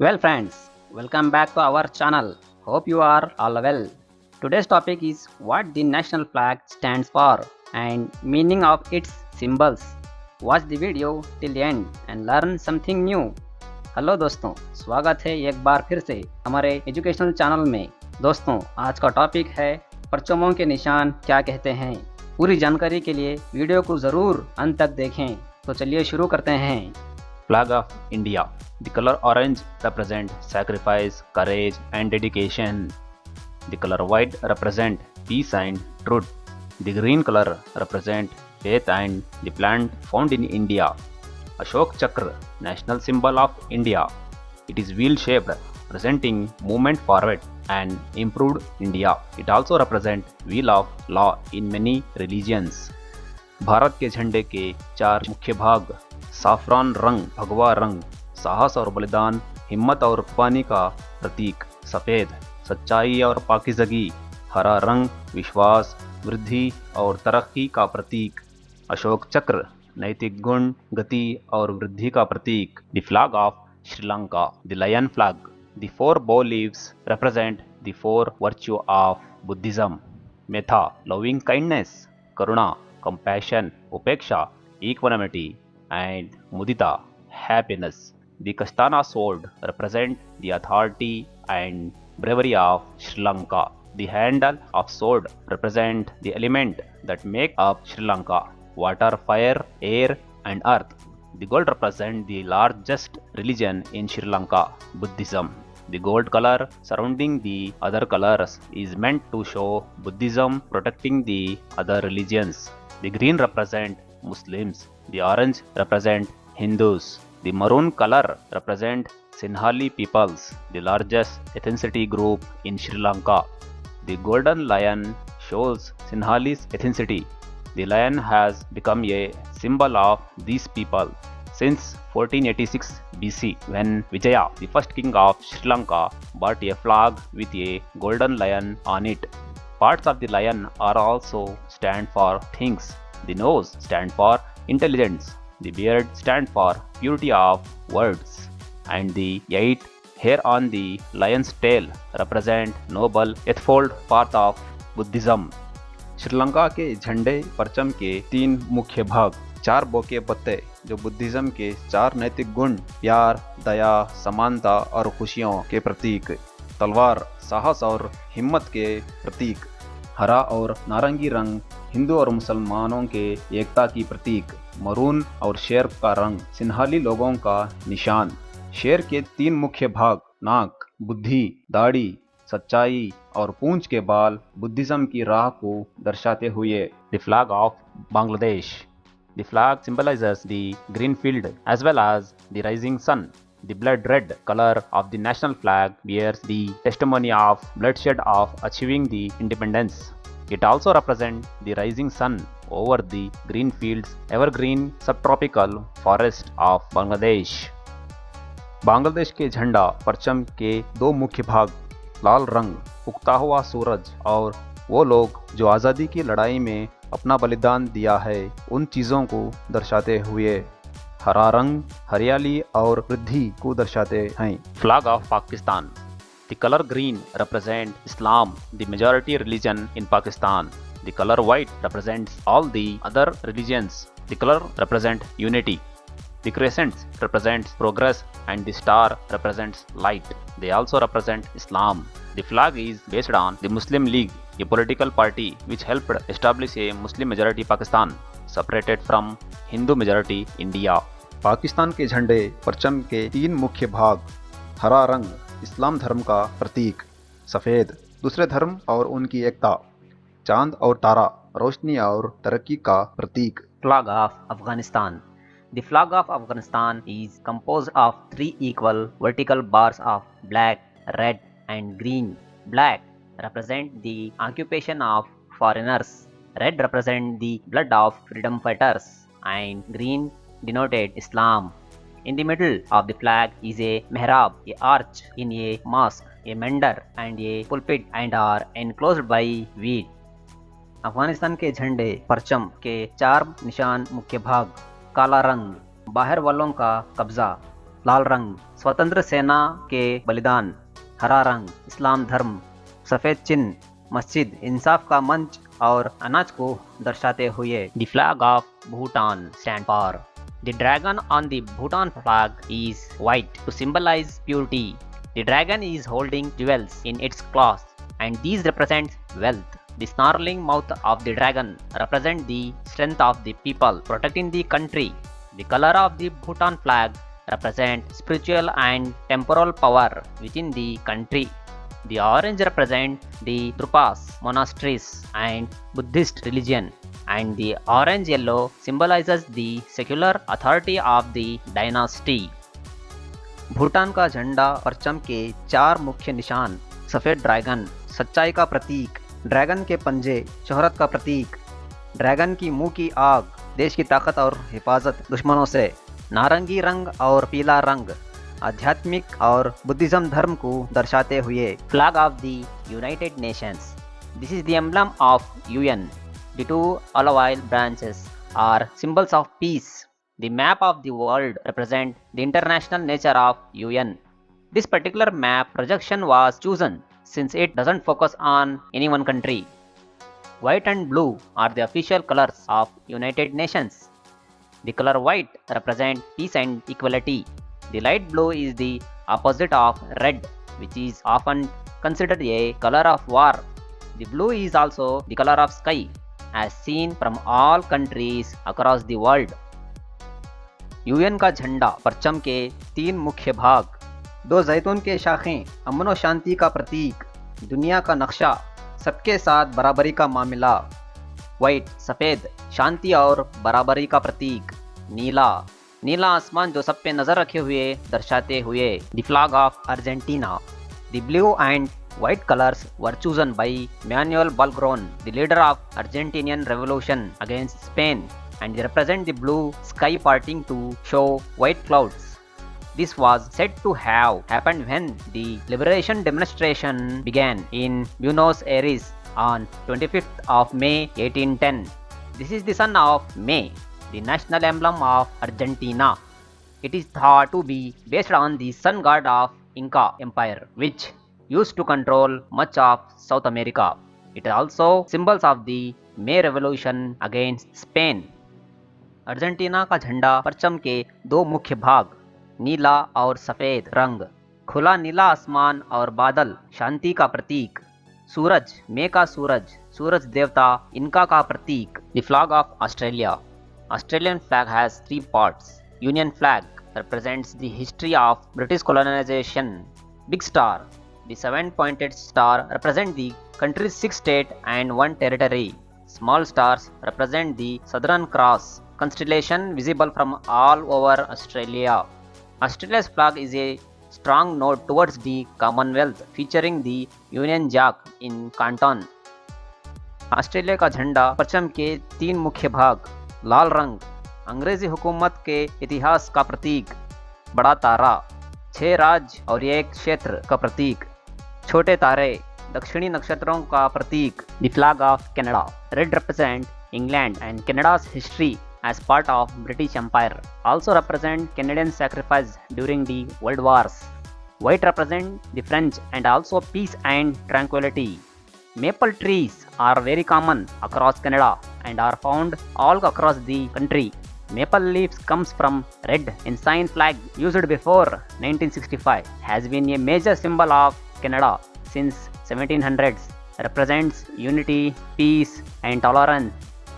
Well, friends, welcome back to our channel. Hope you are all well. Today's topic is what the national flag stands for and meaning of its symbols. Watch the video till the end and learn something new. Hello दोस्तों, स्वागत है एक बार फिर से हमारे educational channel में। दोस्तों, आज का टॉपिक है परचमों के निशान क्या कहते हैं। पूरी जानकारी के लिए वीडियो को ज़रूर अंत तक देखें। तो चलिए शुरू करते हैं। Flag of India. The color orange represent sacrifice, courage and dedication. The color white represent peace and truth. The green color represent faith and the plant found in India. Ashok Chakra, national symbol of India. It is wheel shaped, presenting movement forward and improved India. It also represents wheel of law in many religions. Bharat के झंडे के चार मुख्य भाग: Safran रंग भगवा रंग, साहस और बलिदान, हिम्मत और कुर्बानी का प्रतीक; सफ़ेद सच्चाई और पाकीज़गी, हरा रंग विश्वास, वृद्धि और तरक्की का प्रतीक; अशोक चक्र नैतिक गुण, गति और वृद्धि का प्रतीक। The flag of Sri Lanka, the lion flag. The four bo leaves represent the four virtue of Buddhism. Metta loving kindness, karuna, compassion, upeksha, equanimity, and mudita, happiness. The Kastana sword represent the authority and bravery of Sri Lanka. The handle of sword represent the element that make up Sri Lanka: water, fire, air, and earth. The gold represent the largest religion in Sri Lanka, Buddhism. The gold color surrounding the other colors is meant to show Buddhism protecting the other religions. The green represent Muslims. The orange represent Hindus. The maroon color represent Sinhali peoples, the largest ethnicity group in Sri Lanka. The golden lion shows Sinhalese ethnicity. The lion has become a symbol of these people since 1486 BC, when Vijaya, the first king of Sri Lanka, bought a flag with a golden lion on it. Parts of the lion are also stand for things. The nose stand for intelligence, the beard stand for purity of words, and the 8 hair on the lion's tail represent noble eightfold path of Buddhism. Sri Lanka के झंडे परचम के 3 मुख्य भाग: 4 बो के पत्ते जो बुद्धिज्म के 4 नैतिक गुण, प्यार, दया, समानता और खुशियों के प्रतीक; तलवार साहस और हिम्मत के प्रतीक; हरा और नारंगी रंग हिंदू और मुसलमानों के एकता की प्रतीक; मरून और शेर का रंग सिंहाली लोगों का निशान। शेर के 3 मुख्य भाग: नाक, बुद्धि, दाढ़ी, सच्चाई और पूंछ के बाल बुद्धिज्म की राह को दर्शाते हुए। The flag of Bangladesh. The flag symbolizes the green field as well as the rising sun. The blood red color of the national flag bears the testimony of bloodshed of achieving the independence. It also represents the rising sun over the green fields, evergreen subtropical forest of Bangladesh. Bangladesh के झंडा परचम के 2 मुख्य भाग: लाल रंग उगता हुआ सूरज और वो लोग जो आज़ादी की लड़ाई में अपना बलिदान दिया है, उन चीज़ों को दर्शाते हुए; हरा रंग हरियाली और वृद्धि को दर्शाते हैं। Flag of Pakistan. The color green represents Islam, the majority religion in Pakistan. The color white represents all the other religions. The color represents unity. The crescent represents progress and the star represents light. They also represent Islam. The flag is based on the Muslim League, a political party which helped establish a Muslim majority Pakistan, separated from Hindu majority India. Pakistan के झंडे परचम के 3 मुख्य भाग: हरा रंग इस्लाम धर्म का प्रतीक, सफ़ेद दूसरे धर्म और उनकी एकता, चांद और तारा रोशनी और तरक्की का प्रतीक। Flag of Afghanistan. The flag of Afghanistan is composed of 3 equal vertical bars of black, red, and green. Black represent the occupation of foreigners, red represent the blood of freedom fighters, and green denoted Islam. In the middle of the flag is a mihrab, a arch in a mosque, a mandar, and a pulpit, and are enclosed by wheat. Afghanistan के झंडे परचम के 4 निशान मुख्य भाग: काला रंग बाहर वालों का कब्जा, लाल रंग स्वतंत्र सेना के बलिदान, हरा रंग इस्लाम धर्म, सफेद चिन्ह मस्जिद, इंसाफ का मंच और अनाज को दर्शाते हुए। The flag of Bhutan stand for. The dragon on the Bhutan flag is white to symbolize purity. The dragon is holding jewels in its claws and these represent wealth. The snarling mouth of the dragon represents the strength of the people protecting the country. The color of the Bhutan flag represents spiritual and temporal power within the country. The orange represents the Drupas monasteries and Buddhist religion, and the orange yellow symbolizes the secular authority of the dynasty. Bhutan का झंडा परचम के 4 मुख्य निशान, सफेद dragon सच्चाई का प्रतीक, dragon के पंजे शोहरत का प्रतीक, ड्रैगन की मुंह की आग देश की ताकत और हिफाजत दुश्मनों से, नारंगी रंग और पीला रंग आध्यात्मिक और बुद्धिज्म धर्म को दर्शाते हुए। Flag of the United Nations, this is the emblem of UN, the 2 olive branches are symbols of peace. The map of the world represents the international nature of UN. This particular map projection was chosen since it doesn't focus on any one country. White and blue are the official colors of United Nations. The color white represents peace and equality. The light blue is the opposite of red, which is often considered a color of war. The blue is also the color of sky, as seen from all countries across the world. UN का झंडा परचम के 3 मुख्य भाग, 2 जैतून के शाखें अमन और शांति का प्रतीक, दुनिया का नक्शा सबके साथ बराबरी का मामला, वाइट सफ़ेद शांति और बराबरी का प्रतीक, नीला नीला आसमान जो सब पे नजर रखे हुए दर्शाते हुए। The flag of Argentina, the blue and white colors were chosen by Manuel Bulgron, the leader of Argentinian revolution against Spain, and they represent the blue sky parting to show white clouds. This was said to have happened when the liberation demonstration began in Buenos Aires on 25th of May 1810. This is the sun of May, the national emblem of Argentina. It is thought to be based on the sun god of Inca Empire, which used to control much of South America. It also symbols of the May Revolution against Spain. Argentina का झंडा परचम के 2 मुख्य भाग, नीला और सफ़ेद रंग, खुला नीला आसमान और बादल शांति का प्रतीक, सूरज मे का सूरज सूरज देवता इनका का प्रतीक। The flag of Australia, Australian flag has 3 parts. Union flag represents the history of British colonization. Big star, the 7-pointed star represents the country's 6 states and 1 territory. Small stars represent the Southern Cross constellation visible from all over Australia. Australia's flag is a strong nod towards the Commonwealth, featuring the Union Jack in Canton. Australia का झंडा परचम के 3 मुख्य भाग, लाल रंग अंग्रेजी हुकूमत के इतिहास का प्रतीक, बड़ा तारा 6 राज्य और 1 क्षेत्र का प्रतीक, छोटे तारे दक्षिणी नक्षत्रों का प्रतीक। The flag of Canada, red represent England and Canada's history as part of British Empire. Also represent Canadian sacrifice during the World Wars. White represent the French and also peace and tranquility. Maple trees are very common across Canada and are found all across the country. Maple leaves comes from red ensign flag used before 1965. Has been a major symbol of Canada since 1700s. Represents unity, peace and tolerance.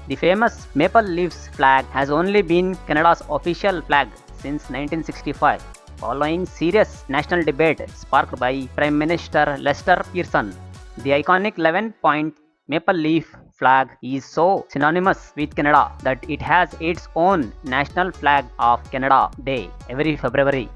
The famous maple leaves flag has only been Canada's official flag since 1965, following serious national debate sparked by Prime Minister Lester Pearson. The iconic 11-point maple leaf flag is so synonymous with Canada that it has its own National Flag of Canada Day every February.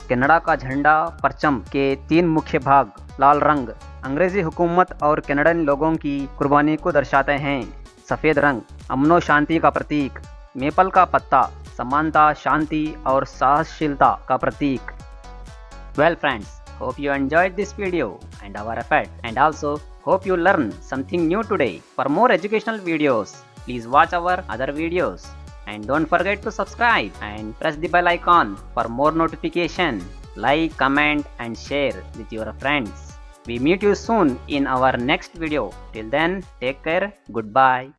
Canada का झंडा परचम के 3 मुख्य भाग, लाल रंग अंग्रेजी हुकूमत और कनाडियन लोगों की कुर्बानी को दर्शाते हैं, सफ़ेद रंग अमनो शांति का प्रतीक, मेपल का पत्ता समानता शांति और साहसशीलता का प्रतीक। Well friends, hope you enjoyed this video and our effort, and also hope you learn something new today. For more educational videos, please watch our other videos and don't forget to subscribe and press the bell icon for more notification. Like, comment and share with your friends. We meet you soon in our next video. Till then, take care. Goodbye.